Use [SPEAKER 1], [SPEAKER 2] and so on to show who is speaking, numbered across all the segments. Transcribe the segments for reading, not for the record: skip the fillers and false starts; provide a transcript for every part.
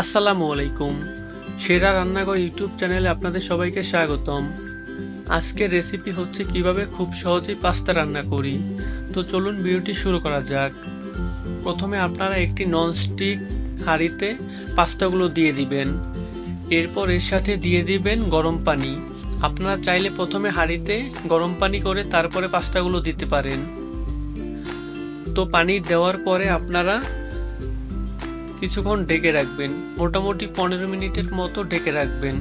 [SPEAKER 1] আসসালামু আলাইকুম। সেরা রান্নাঘর ইউটিউব চ্যানেলে আপনাদের সবাইকে স্বাগতম। আজকের রেসিপি হচ্ছে কিভাবে খুব সহজেই পাস্তা রান্না করি। তো চলুন ভিডিওটি শুরু করা যাক। প্রথমে আপনারা একটি ননস্টিক হাঁড়িতে পাস্তাগুলো দিয়ে দিবেন। এরপর এর সাথে দিয়ে দিবেন গরম পানি। আপনারা চাইলে প্রথমে হাঁড়িতে গরম পানি করে তারপরে পাস্তাগুলো দিতে পারেন। তো পানি দেওয়ার পরে আপনারা কিছুক্ষণ ঢেকে রাখবেন, মোটামুটি 15 মিনিটের মতো ঢেকে রাখবেন।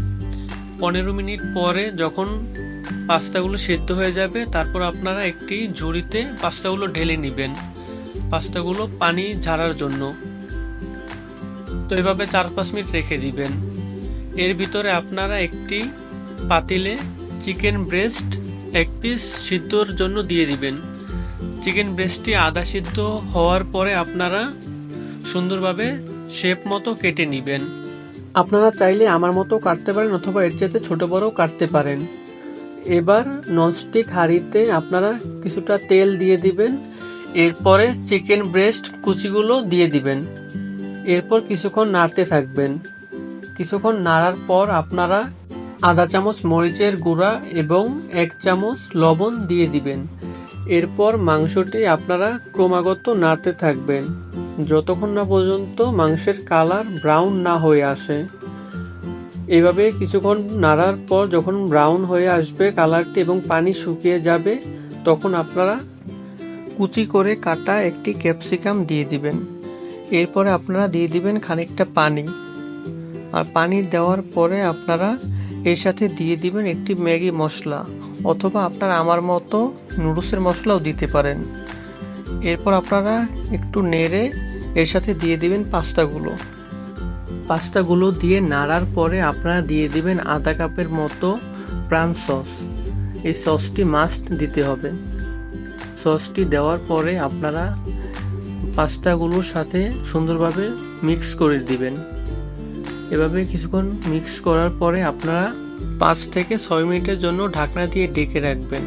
[SPEAKER 1] 15 মিনিট পরে যখন পাস্তাগুলো সেদ্ধ হয়ে যাবে, তারপর আপনারা একটি ঝুড়িতে পাস্তাগুলো ঢেলে নেবেন, পাস্তাগুলো পানি ঝাড়ার জন্য। তো এভাবে 4-5 মিনিট রেখে দিবেন। এর ভিতরে আপনারা একটি পাতিলে চিকেন ব্রেস্ট 1 পিস সিদ্ধর জন্য দিয়ে দিবেন। চিকেন ব্রেস্টটি আধা সিদ্ধ হওয়ার পরে আপনারা সুন্দরভাবে শেপ মতো কেটে নেবেন। আপনারা চাইলে আমার মতো কাটতে পারেন অথবা এর চাইতে ছোট বড়ও কাটতে পারেন। এবার ননস্টিক হাঁড়িতে আপনারা কিছুটা তেল দিয়ে দিবেন। এরপরে চিকেন ব্রেস্ট কুচিগুলো দিয়ে দিবেন। এরপর কিছুক্ষণ নাড়তে থাকবেন। কিছুক্ষণ নাড়ার পর আপনারা আধা চামচ মরিচের গুঁড়া এবং 1 চামচ লবণ দিয়ে দিবেন। এরপর মাংসটি আপনারা ক্রমাগত নাড়তে থাকবেন যতক্ষণ না পর্যন্ত মাংসের কালার ব্রাউন না হয়ে আসে। এভাবে কিছুক্ষণ নাড়ার পর যখন ব্রাউন হয়ে আসবে কালারটি এবং পানি শুকিয়ে যাবে, তখন আপনারা কুচি করে কাটা একটি ক্যাপসিকাম দিয়ে দিবেন। এরপরে আপনারা দিয়ে দিবেন খানিকটা পানি। আর পানি দেওয়ার পরে আপনারা এর সাথে দিয়ে দিবেন একটি ম্যাগি মশলা, অথবা আপনারা আমার মতো নুডলসের মশলাও দিতে পারেন। এরপর আপনারা একটু নেড়ে এর সাথে দিয়ে দিবেন পাস্তাগুলো দিয়ে নাড়ার পরে আপনারা দিয়ে দিবেন আধা কাপের মতো প্রাণ সস। এই সসটি মাস্ট দিতে হবে। সসটি দেওয়ার পরে আপনারা পাস্তাগুলোর সাথে সুন্দরভাবে মিক্স করে দিবেন। এভাবে কিছুক্ষণ মিক্স করার পরে আপনারা 5 থেকে 6 মিনিটের জন্য ঢাকনা দিয়ে ঢেকে রাখবেন।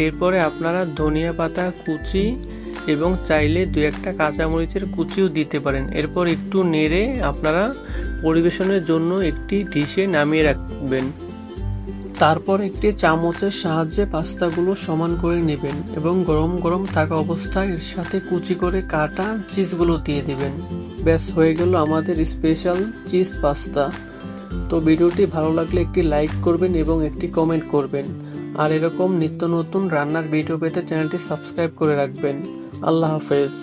[SPEAKER 1] এরপরে আপনারা ধনিয়া পাতা কুচি এবং চাইলে 2-1টা কাঁচামরিচের কুচিও দিতে পারেন। এরপর একটু নেড়ে আপনারা পরিবেশনের জন্য একটি ডিশে নামিয়ে রাখবেন। তারপর একটি চামচের সাহায্যে পাস্তাগুলো সমান করে নেবেন এবং গরম গরম থাকা অবস্থায় এর সাথে কুচি করে কাটা চিজগুলো দিয়ে দিবেন। ব্যাস হয়ে গেল আমাদের স্পেশাল চিজ পাস্তা। তো ভিডিওটি ভালো লাগলে একটি লাইক করবেন এবং একটি কমেন্ট করবেন। আর এরকম নিত্য নতুন রান্নার ভিডিও পেতে চ্যানেলটি সাবস্ক্রাইব করে রাখবেন। আল্লাহ হাফেজ।